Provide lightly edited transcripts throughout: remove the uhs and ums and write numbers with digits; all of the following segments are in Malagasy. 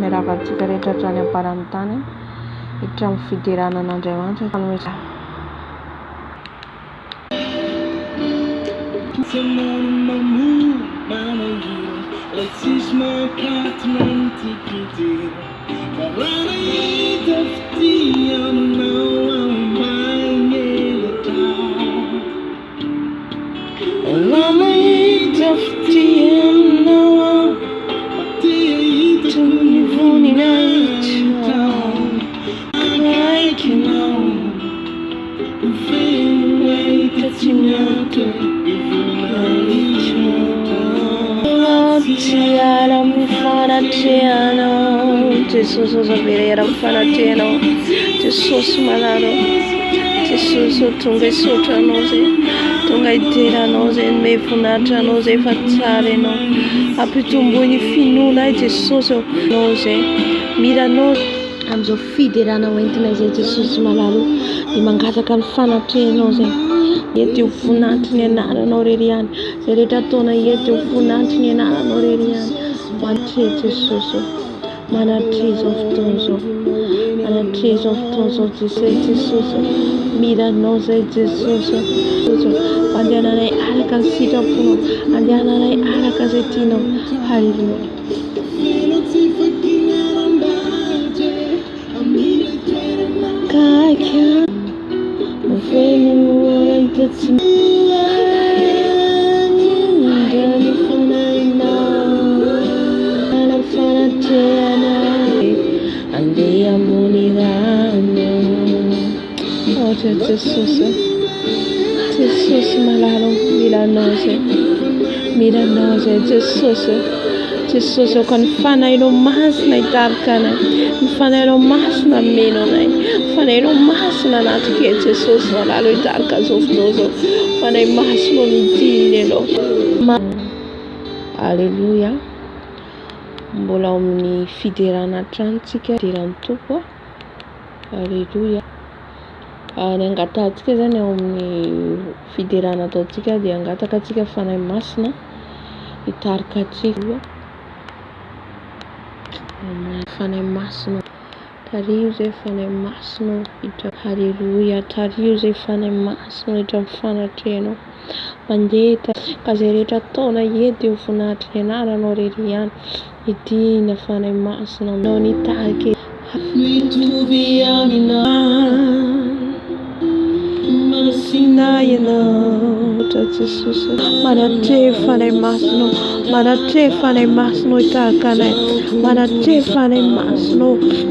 miaraka antsika rehetra hatrany am-parany tany hiditra amin'ny fiderana an'Andriamanitra. Jesus vera mifanatrehana Jesus malaro Jesus tonga isotra anao zay tonga hideranao zay mevonatra anao zay efa tsara ianao ampitomboiny finoana Jesus anao zay miranao amin'izao fiderana hoentina zay Jesus malaro dia mangataka ny fanatrehanao zay eto ho voninahitry ny anaranao rery ihany zay rehetra ataona eto ho voninahitry ny anaranao rery ihany manatre Jesus manatre izao fotoana izao manatre izao fotoana izao Jesus miranao zay Jesus andehananay araka ny sitraponao andehananay araka zay tianao. Halleluja. Kaikia mafeno itatsy ndani fanaina ana fanatrehana andeha ambony rano. Ohatra Jesus malalo miranao zay Jesus ka ny fanahinao masina hitarika anay ny fanahinao masina meno anay fanahinao masina anatoke Jesus malalo hitarika zao fotoana zao fanahy masina midiny ianao. Alleluia. Mbola amin'ny fiderana trantsika fiderany tompo. Alleluia. Ny angatatsika zany ao amin'ny fiderana ataotsika dia angataka atsika fanahy masina hitarika atsika fanahy masina tario zay fanahy masina hiditra. Halleluja. Tario zay fanahy masina hiditra amin'ny fanatrehanao mandeta ka zay rehetra ataona edy ho voninahitry ny anaranao rery ihany idina fanahy masina aminao nitarika mitovy aminao masina ianao. Jesus manatre fanahy masina manatre fanahy masina hitarika anay manatre fanahy masina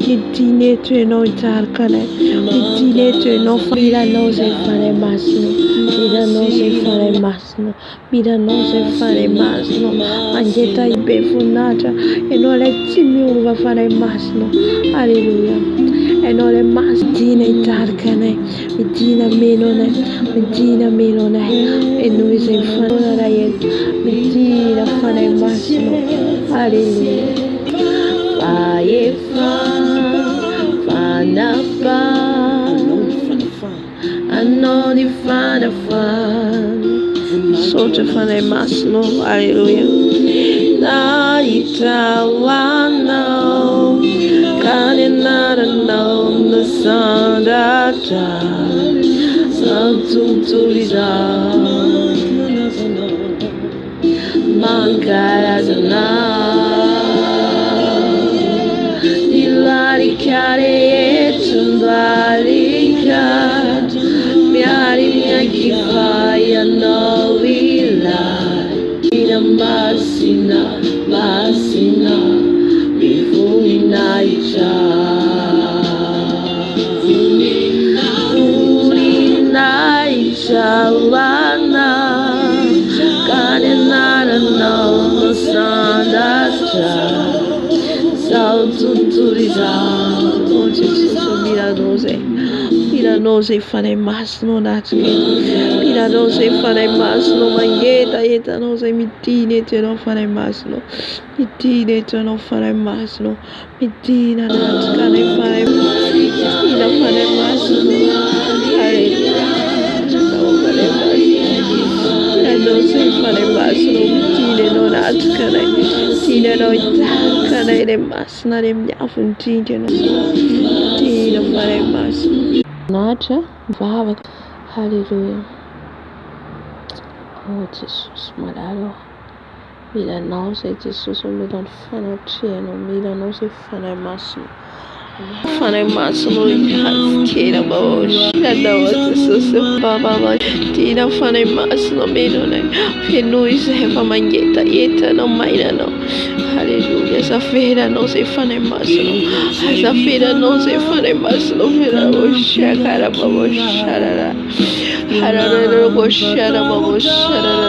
midiny eto ianao hitarika anay midiny eto ianao miranao zay fanahy masina miranao zay fanahy masina miranao zay fanahy masina mangeta be voninahitra ianao ilay tsy miova fanahy masina. Alleluja. Ianao ilay midina hitarika anay midina meno anay ianao izay fanona eto midina fanahy masina. Alleluja. Faefa fanafa anao ny fanafana misaotra fanahy masina. Alleluja. Nahitra hoanao ka ny anaranao no sandratra tontolo izao mankarazana ilarika rehetra ndalika miary miankifa ianao ilay ina masina mivoninahitra Shawana Kanenarano Sandastra Saututuriza. Oh Jesus, Miranose fanahy masina natrika Miranose fanahy masina mangeta etanose midina eto ianao fanahy masina midina eto ianao fanahy masina midina natrika anay fanahy masina. Alleluia. fare masno tine no natskane tine no itakane de masna de mjafun tine no tine fare masno natra vava. Hallelujah. Oh Jesus malalo mila nao sei Jesus mila fanatriano mila nao sei fanay masno fanay masno haskera babosh nanawa Jesus baba tina fanay masno mino na fenuis hefa mangeta yeta no maina no. Hallelujah. Safira no se fanay masno safira no se fanay masno fira boshakara babosharara harara boshara babosharara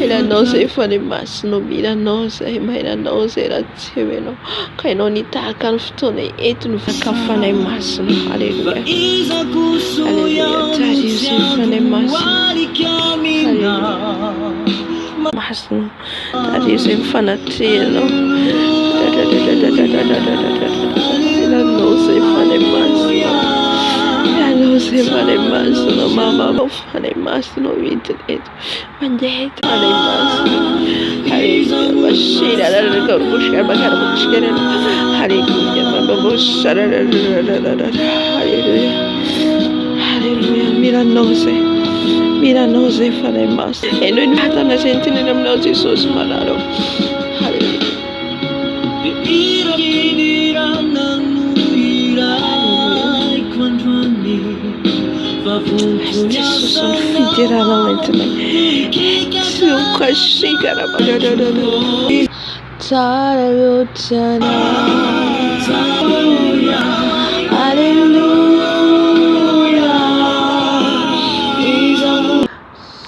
ila no se fanay masno mila no se maina no se la teveno kaino ni takan ftone etun fanay masno. Hallelujah. Hallelujah. Tadi se fanay masno. Hallelujah. Masno tadi se fanatriano ila no se fanay masno. No se fanay masno mama fanay masno internet manjet fanay masno. Hallelujah. Bashira la bushkar bakar bushkar. Hallelujah. Baba bushara. Hallelujah. Hallelujah. Mira no se fanay masno e noi natana sentire nam no Jesus malaro. Hallelujah. Jesus on Fiderana An Andriamanitra su kashikara badadada tarayotana. Hallelujah.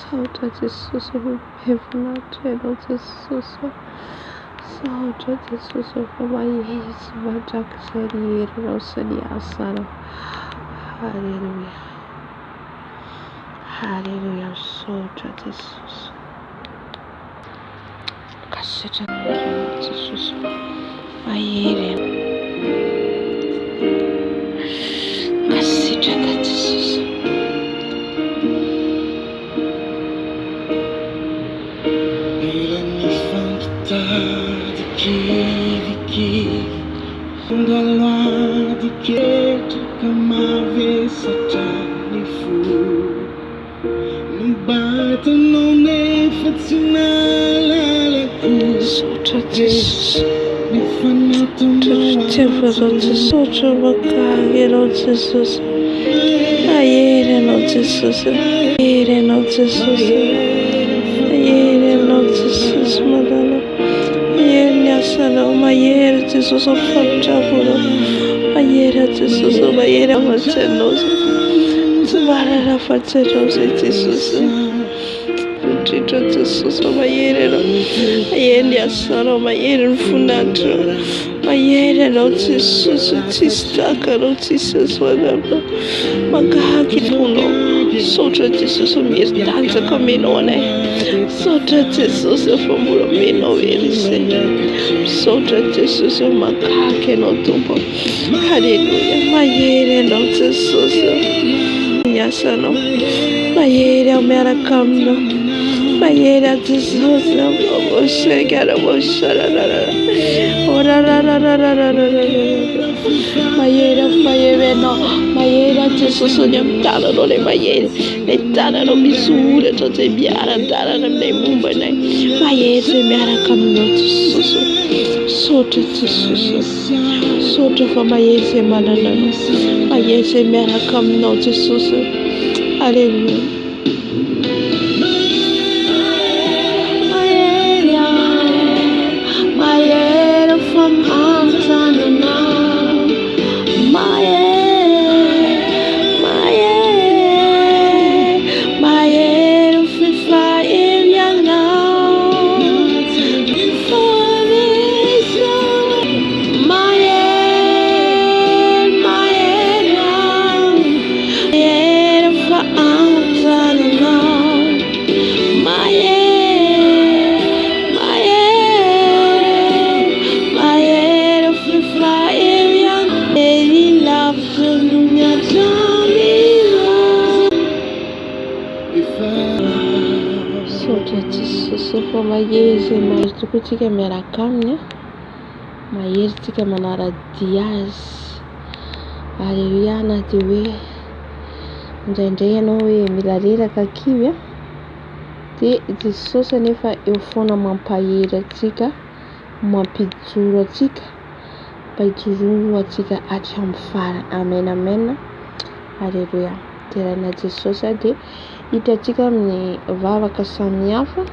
So that Jesus of heaven and Jesus so that Jesus of my years Vajak Seri Rosani Asana. Hallelujah. Hallelujah. So that Jesus Kasita Jesus my year Kasita Jesus. Quando a lua di che camave satani fu non bato non è fazionale la Sotra Jesus mi fanno Temperate sotra bakagero Jesus Ayere no Jesus Ayere no Jesus Ayere no Jesus Madonna Sana mayera Jesus of Fajaburo mayera Jesus mayera Macenos Tumara Facenos Jesus Jesus mayera Ayenia Sana mayera Funantro mayera no Jesus Tistaka no Jesus whatever Magaki Puno Sotra Jesus Mies Danza Caminone Sotra Jesus from Mino Elise Sotra Jesus Makake no Tumbo. Hallelujah. Mayere no Jesus Yasano Mayere Americano Mayere Jesus Oshagara Oshara Mayere Fire no Mayere Jesus Yamtana no le Mayere Etana no Misura to te biara Dana no ne Mumbane Mayere Americano Jesus Soto Jesus Soto for Mayere Malana Mayere Americano no Jesus. Hallelujah. From Antanana, my fifa in your now, my for Antanana. fa mahery mahery tokoa tsika miaraka aminy, mahery tsika manaradia azy. Alleluia. Na dia hoe indraindray ianao hoe mila reraka kivy dia Jesosy anefa eo foana mampahery atsika, mampijoro atsika, mba hijorono atsika hatramin'ny farany. Amen amen. Alleluia. Terana Jesosy dia hitantsika amin'ny vavaka samihafa